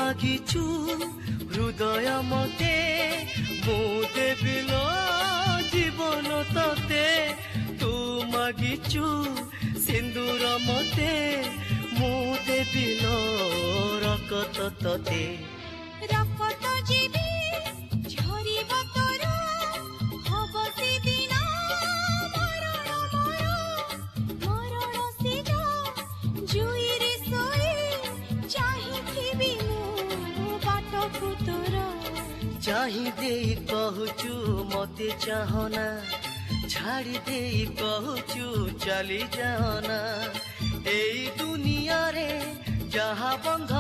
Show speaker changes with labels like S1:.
S1: ମାଗିଛୁ ହୃଦୟ ମତେ ମୁଁ ଦେବିଲ ଜୀବନ ତତେ ତୁ ମାଗିଛୁ ସିନ୍ଦୁର ମତେ ମୁଁ ଦେବିଲ ରକତ ତତେ
S2: ରକତ ଯିବି ଝରିବ ତୋର ହବ ସେଦିନ ମରଣ ମୋର ମରଣ ସିଜ ଜୁଇରେ ଶୋଇ ଚାହିଁଥିବି ମୁଁ ବାଟକୁ ତୋର
S1: ଚାହିଁ ଦେଇ କହୁଛୁ ମତେ ଚାହନା ଛାଡ଼ି ଦେଇ କହୁଛୁ ଚାଲି ଯାଅନା ଏଇ ଦୁନିଆରେ ଯାହା ବନ୍ଧ